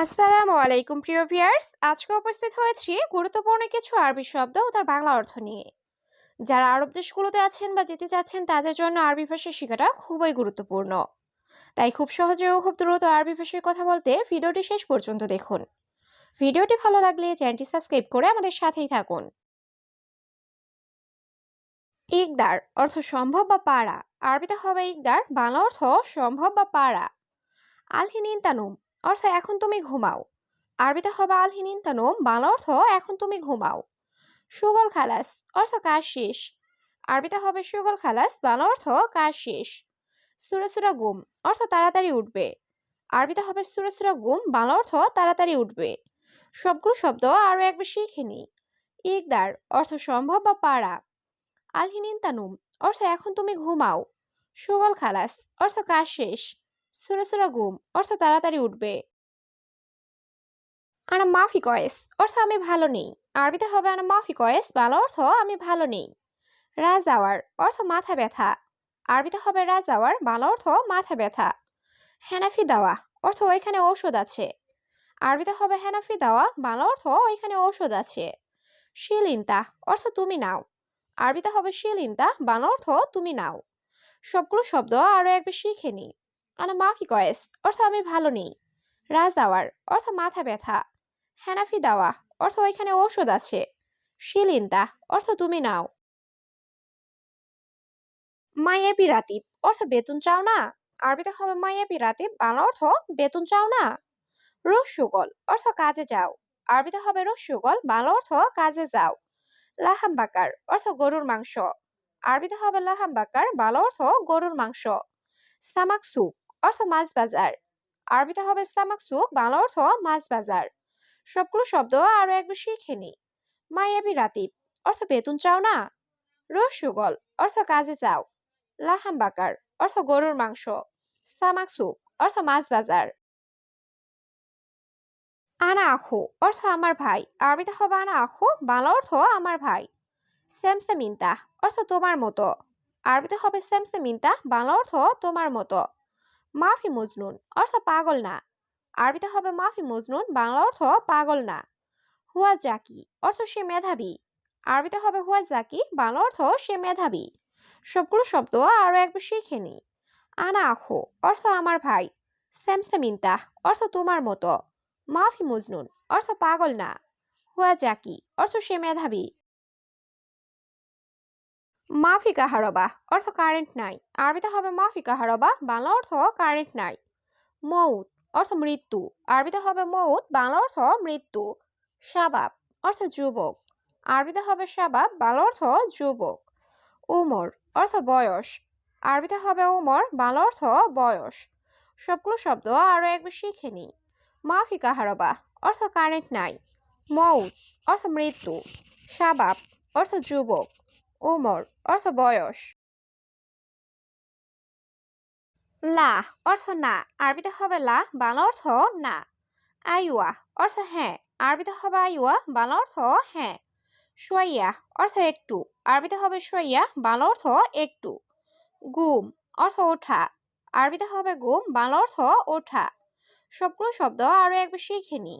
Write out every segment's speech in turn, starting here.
আসসালামু আলাইকুম প্রিয় ভিউয়ার্স, আজকে উপস্থিত হয়েছি গুরুত্বপূর্ণ কিছু আরবি শব্দ ও তার বাংলা অর্থ নিয়ে। যারা আরব দেশগুলোতে আছেন বা যেতে চাচ্ছেন তাদের জন্য আরবি ভাষা শেখাটা খুবই গুরুত্বপূর্ণ। তাই খুব সহজে ও খুব দ্রুত আরবি ভাষায় কথা বলতে ভিডিওটি শেষ পর্যন্ত দেখুন। ভিডিওটি ভালো লাগলে চ্যানেলটি সাবস্ক্রাইব করে আমাদের সাথেই থাকুন। ইকদার অর্থ সম্ভব বা পারা। আরবিতে হবে ইকদার, বাংলা অর্থ সম্ভব বা পারা। আলহিনিন তানুম অর্থ এখন তুমি ঘুমাও। আরবিতে হবে আলহিনিন তানুম, বাংলা অর্থ এখন তুমি ঘুমাও। সুগল খালাস অর্থ কাজ শেষ। আরবিতে হবে সুগল খালাস, বাংলা অর্থ কাজ শেষ। সুরা সুরা গুম অর্থ তাড়াতাড়ি উঠবে। আরবিতে হবে সুরা সুরা গুম, বাংলা অর্থ তাড়াতাড়ি উঠবে। সবগুলো শব্দ আরো একবার শিখে নিই। ইকদার অর্থ সম্ভব বা পারা। আলহিনিন তানুম অর্থ এখন তুমি ঘুমাও। সুগল খালাস অর্থ কাজ শেষ। সুরা সুরা গুম অর্থ তাড়াতাড়ি উঠবে। আনা মাফি কয়েস অর্থ আমি ভালো নেই। আরবিতে হবে আনা মাফি কয়েস, বাংলা অর্থ আমি ভালো নেই। রাজদাওয়ার অর্থ মাথা ব্যথা। আরবিতে হবে রাজদাওয়ার, বাংলা অর্থ মাথা ব্যথা। হেনাফি দাওয়া অর্থ ওইখানে ঔষধ আছে। আরবিতে হবে হেনাফি দাওয়া, বাংলা অর্থ ওইখানে ঔষধ আছে। শিলিন্তা অর্থ তুমি নাও। আরবিতে হবে শিলিন্তা, বাংলা অর্থ তুমি নাও। সবগুলো শব্দ আরো একবার শিখে নি। আনা মাফি কয়েস অর্থ আমি ভালো নেই। রাজদাওয়ার অর্থ মাথা ব্যথা। হেনাফি দাওয়া অর্থ ওইখানে ঔষধ আছে। শিলিন্তা অর্থ তুমি নাও। মাইয়াবি রাতিব অর্থ বেতন চাও না। আরবিতে হবে মাইয়াবি রাতিব, বাংলা অর্থ বেতন চাও না। রসুগল অর্থ কাজে যাও। আরবিতে হবে রসুগল, বাংলা অর্থ কাজে যাও। লাহাম বাকার অর্থ গরুর মাংস। আরবিতে হবে লাহাম বাকার, বাংলা অর্থ গরুর মাংস। সামাক সুক অর্থ মাছ বাজার। আরবিতে হবে সামাক সুক, বাংলা অর্থ মাছ বাজার। সবগুলো শব্দ আরো একবার শিখে নি। মাইয়াবি রাতিব অর্থ বেতন চাও না। রসুগল অর্থ কাজে যাও। লাহাম বাকার অর্থ গরুর মাংস। সামাক সুক অর্থ মাছ বাজার। আনা আখু অর্থ আমার ভাই। আরবিতে হবে আনা আখু, বাংলা অর্থ আমার ভাই। স্যামসামিন্তা অর্থ তোমার মতো। আরবিতে হবে স্যামসামিন্তা, বাংলা অর্থ তোমার মতো। মাফি মজনুন অর্থ পাগল না। আরবিতে হবে মাফি মজনুন, বাংলা অর্থ পাগল না। হুয়া জাকি অর্থ সে মেধাবী। আরবিতে হবে হুয়া জাকি, বাংলা অর্থ সে মেধাবী। সবগুলো শব্দ আরো একবার শিখে নি। আনা আখো অর্থ আমার ভাই। স্যামসামিন্তা অর্থ তোমার মতো। মাফি মজনুন অর্থ পাগল না। হুয়া জাকি অর্থ সে মেধাবী। মাফি কাহারবা অর্থ কারেন্ট নাই। আরবিতে হবে মাফি কাহারবা, বাংলা অর্থ কারেন্ট নাই। মউত অর্থ মৃত্যু। আরবিতে হবে মউত, বাংলা অর্থ মৃত্যু। শাবাব অর্থ যুবক। আরবিতে হবে শাবাব, বাংলা অর্থ যুবক। উমর অর্থ বয়স। আরবিতে হবে উমর, বাংলা অর্থ বয়স। সবগুলো শব্দ আরো একবার শিখে নি। মাফি কাহারবা অর্থ কারেন্ট নাই। মউত অর্থ মৃত্যু। শাবাব অর্থ যুবক। উমর অর্থ বয়স। লা অর্থ না। আরবিতে হবে লা, বাংলা অর্থ না। আইওয়া অর্থ হ্যাঁ। আরবিতে হবে আইওয়া, বাংলা অর্থ হ্যাঁ। শোয়াইয়া অর্থ একটু। আরবিতে হবে শোয়াইয়া, বাংলা অর্থ একটু। গুম অর্থ ওঠা। আরবিতে হবে গুম, বাংলা অর্থ ওঠা। সবগুলো শব্দ আরো একবার শিখে নি।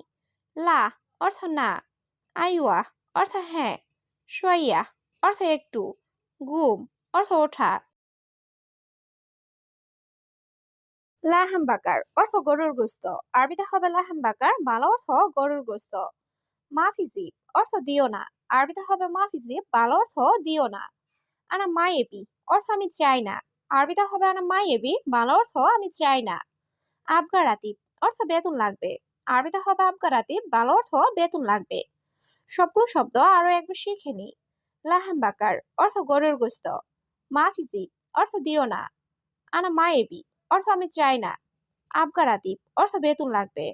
লা অর্থ না। আইওয়া অর্থ হ্যাঁ। শোয়াইয়া অর্থ একটু। গুম অর্থ ওঠা। লাহাম বাকার অর্থ গরুর গোস্ত। আরবিতে হবে লাহাম বাকার, বাংলা অর্থ গরুর গোস্ত। মাফিজিব অর্থ দিও না। আরবিতে হবে মাফিজিব, বাংলা অর্থ দিও না। আনা মায়েবি অর্থ আমি চাই না। আরবিতে হবে আনা মায়েবি, বাংলা অর্থ আমি চাই না। আবগা রাতিব অর্থ বেতন লাগবে। আরবিতে হবে আবগা রাতিব, বাংলা অর্থ বেতন লাগবে। সবগুলো শব্দ আরো একবার শিখে নি। লাহাম বাকার অর্থ গরুর গোস্ত। মাফিজিব অর্থ দিও না। আনা মায়েবি অর্থ আমি চাই না। আবগা রাতিব অর্থ বেতন লাগবে।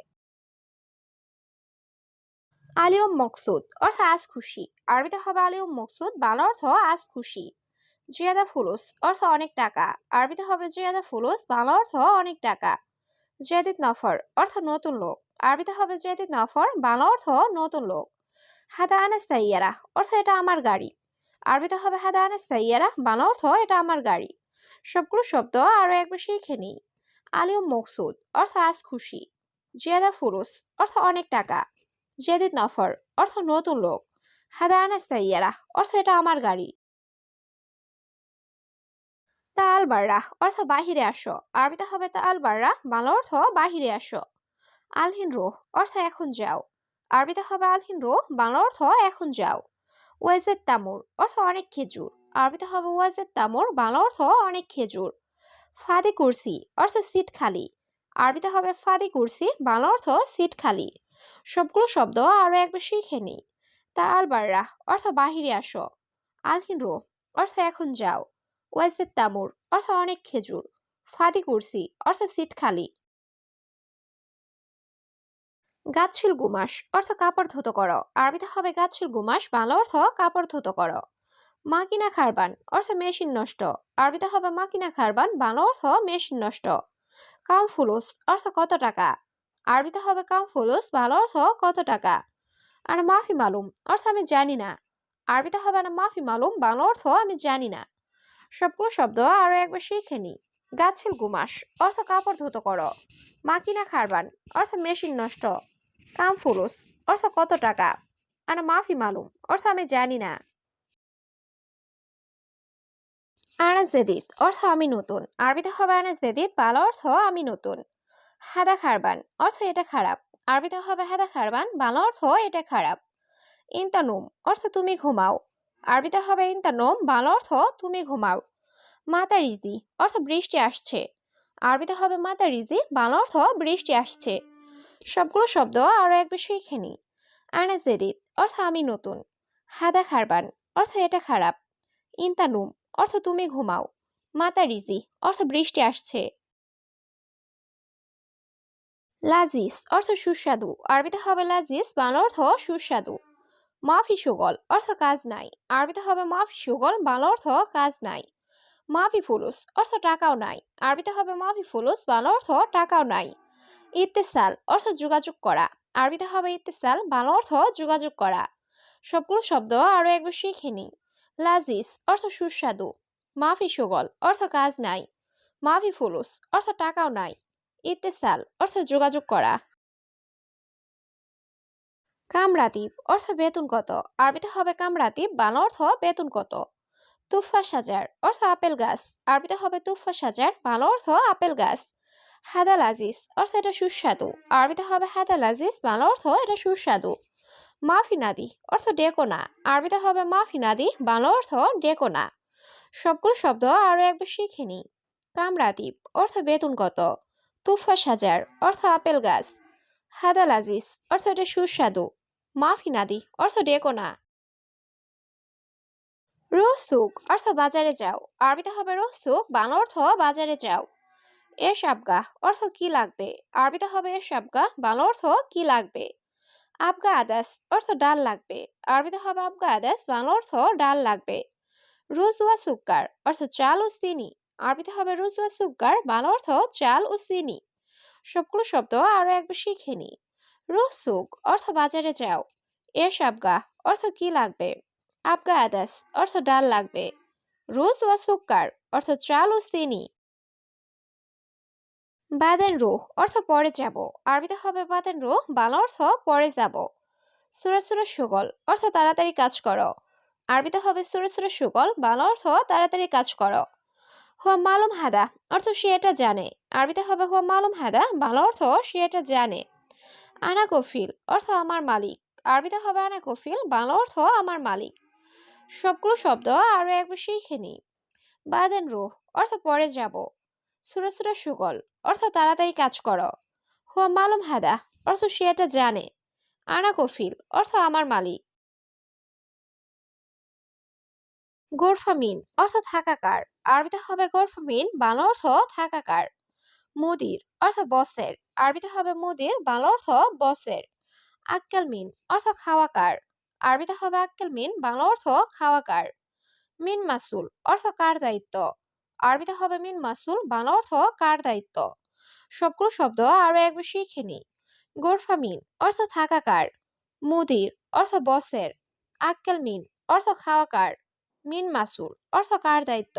আলিয়ম মকসুদ অর্থ আজ খুশি। আরবিতে হবে আলিয়ম মকসুদ, বাংলা অর্থ আজ খুশি। জিয়াদা ফুলুস অর্থ অনেক টাকা। আরবিতে হবে জিয়াদা ফুলুস, বাংলা অর্থ অনেক টাকা। জেদিদ নফর অর্থ নতুন লোক। আরবিতে হবে জেদিদ নফর, বাংলা অর্থ নতুন লোক। হাদা আনাস সাইয়ারা অর্থ এটা আমার গাড়ি। আরবিতে হবে হাদা আনাস সাইয়ারা, বাংলা অর্থ এটা আমার গাড়ি। সবগুলো শব্দ আরো একবার শিখে নিই। আলিয়ম মকসুদ অর্থ আজ খুশি। জিয়াদা ফুরুস অর্থ অনেক টাকা। জেদিদ নফর অর্থ নতুন লোক। হাদা আনাস তাইয়ারা অর্থ এটা আমার গাড়ি। তা আল বাররা অর্থ বাহিরে আসো। আরবিতে হবে তা আল বাররা, বাংলা অর্থ বাহিরে আসো। আলহিন রুহ অর্থ এখন যাও। আরবিতে হবে আলহিন রুহ, বাংলা অর্থ এখন যাও। ওয়াজেদ তামুর অর্থ অনেক খেজুর। আরবিতে হবে ওয়াজেদ তামুর, বাংলা অর্থ অনেক খেজুর। ফাদি কুরসি অর্থ সিট খালি। আরবিতে হবে ফাদি কুরসি, বাংলা অর্থ সিট খালি। সবগুলো শব্দ আরো একবার শিখে নি। তা আল বাররা অর্থ বাহিরে আসো। আলহিন রুহ অর্থ এখন যাও। ওয়াজেদ তামুর অর্থ অনেক খেজুর। ফাদি কুরসি অর্থ সিট খালি। গাছশীল গুমাস অর্থ কাপড় ধুতো করো। আরবিতে হবে গাছশীল গুমাস, বাংলা অর্থ কাপড় ধুতো করো। মাকিনা খারবান অর্থ মেশিন নষ্ট। আরবিতে হবে মাকিনা খারবান, বাংলা অর্থ মেশিন নষ্ট। কাম ফুলুস অর্থ কত টাকা। আরবিতে হবে কাম ফুলুস, বাংলা অর্থ কত টাকা। আর মাফি মালুম অর্থ আমি জানি না। আরবিতে হবে না মাফি মালুম, বাংলা অর্থ আমি জানি না। সবগুলো শব্দ আরো একবার শিখে নি। গাছশীল গুমাস অর্থ কাপড় ধুতো করো। মাকিনা খারবান অর্থ মেশিন নষ্ট। কাম ফুলুস অর্থ কত টাকা। আনা মাফি মালুম অর্থ আমি জানি না। আনা জেদিদ অর্থ আমি নতুন। আরবিতে হবে আনা জেদিদ, বাংলা অর্থ আমি নতুন। হাদা খারবান অর্থ এটা খারাপ। আরবিতে হবে হাদা খারবান, বাংলা অর্থ এটা খারাপ। ইনতানুম অর্থ তুমি ঘুমাও। আরবিতে হবে ইনতানুম, বাংলা অর্থ তুমি ঘুমাও। মাতা রিজি অর্থ বৃষ্টি আসছে। আরবিতে হবে মাতা রিজি, বাংলা অর্থ বৃষ্টি আসছে। সবগুলো শব্দ আরো একবার শিখে নি। আনা জেদিদ অর্থ আমি নতুন। হাদা খারবান অর্থ এটা খারাপ। ইনতানুম অর্থ তুমি ঘুমাও। মাতা রিজি অর্থ বৃষ্টি আসছে। লাজিস অর্থ সুস্বাদু। আরবিতে হবে লাজিস, বাংলা অর্থ সুস্বাদু। মাফি সুগল অর্থ কাজ নাই। আরবিতে হবে মাফি সুগল, বাংলা অর্থ কাজ নাই। মাফি ফুলুস অর্থ টাকাও নাই। আরবিতে হবে মাফি ফুলুস, বাংলা অর্থ টাকাও নাই। ইত্তেসাল অর্থ যোগাযোগ করা। আরবিতে হবে ইত্তেসাল, বাংলা অর্থ যোগাযোগ করা। সবগুলো শব্দ আরো একবার শিখে নি। লাজিস অর্থ সুস্বাদু। মাফি সুগল অর্থ কাজ নাই। মাফি ফুলুস অর্থ টাকাও নাই। ইত্তেসাল অর্থ যোগাযোগ করা। কামরাতিব অর্থ বেতন কত। আরবিতে হবে কামরাতিব, বাংলা অর্থ বেতন কত। তুফা সাজার অর্থ আপেল গাছ। আরবিতে হবে তুফা সাজার, বাংলা অর্থ আপেল গাছ। হাদাল আজিজ অর্থ এটা সুস্বাদু। আরবিতে হবে হাদাল আজিজ, বাংলা অর্থ এটা সুস্বাদু। মাফি নাদি অর্থ ডেকো না। আরবিতে হবে মাফি নাদি, বাংলা অর্থ ডেকো না। সবগুলো শব্দ আরো একবার শিখে নি। কামরাতিব অর্থ বেতন কত। তুফা সাজার অর্থ আপেল গাছ। হাদাল আজিজ অর্থ এটা সুস্বাদু। মাফি নাদি অর্থ ডেকো না। রোসুক অর্থ বাজারে যাও। আরবিতে হবে রোসুক, বাংলা অর্থ বাজারে যাও। এস আবগা অর্থ কি লাগবে। আরবিতে হবে এস আবগা, বাংলা অর্থ কি লাগবে। আবগা আদাস অর্থ ডাল লাগবে। আরবিতে হবে আবগা আদাস, বাংলা অর্থ ডাল লাগবে। রুজওয়া সুক্কার অর্থ চাল ও চিনি। আরবিতে হবে রুজওয়া সুক্কার, বাংলা অর্থ চাল ও চিনি। সবগুলো শব্দ আরো একবার শিখে নি। রুসুক অর্থ বাজারে যাও। এস আবগা অর্থ কি লাগবে। আবগা আদাস অর্থ ডাল লাগবে। রুজওয়া সুক্কার অর্থ চাল ও চিনি। বাদেন রুহ অর্থ পরে যাব। আরবিতে হবে বাদেন রুহ, বাংলা অর্থ পরে যাব। সুরা সুরা সুগল অর্থ তাড়াতাড়ি কাজ করো। আরবিতে হবে সুরা সুরা সুগল, বাংলা অর্থ তাড়াতাড়ি কাজ করো। হুয়া মালুম হাদা অর্থ সে এটা জানে। আরবিতে হবে হুয়া মালুম হাদা, বাংলা অর্থ সে এটা জানে। আনা কফিল অর্থ আমার মালিক। আরবিতে হবে আনা কফিল, বাংলা অর্থ আমার মালিক। সবগুলো শব্দ আরো একবার শিখে নি। বাদেন রুহ অর্থ পরে যাব। সুরা সুরা সুগল অর্থ তাড়াতাড়ি কাজ করো। হুয়া মালুম হাদা অর্থ সে এটা জানে। আনা কফিল অর্থ আমার মালিক। গোরফামিন অর্থ থাকাকার। আরবিতে হবে গোরফামিন, বাংলা অর্থ থাকাকার। মুদির অর্থ বসের। আরবিতে হবে মুদির, বাংলা অর্থ বসের। আক্কেল মিন অর্থ খাওয়াকার। আরবিতে হবে আক্কেল মিন, বাংলা অর্থ খাওয়াকার। মিন মাসুল অর্থ কার দায়িত্ব। আরবিতে হবে মিন মাসুল, বাংলা অর্থ কার দায়িত্ব। সবগুলো শব্দ আরো একবার শিখে নি। গোরফামিন অর্থ থাকাকার। মুদির অর্থ বসের। আক্কেল মিন অর্থ খাওয়াকার। মিন মাসুল অর্থ কার দায়িত্ব।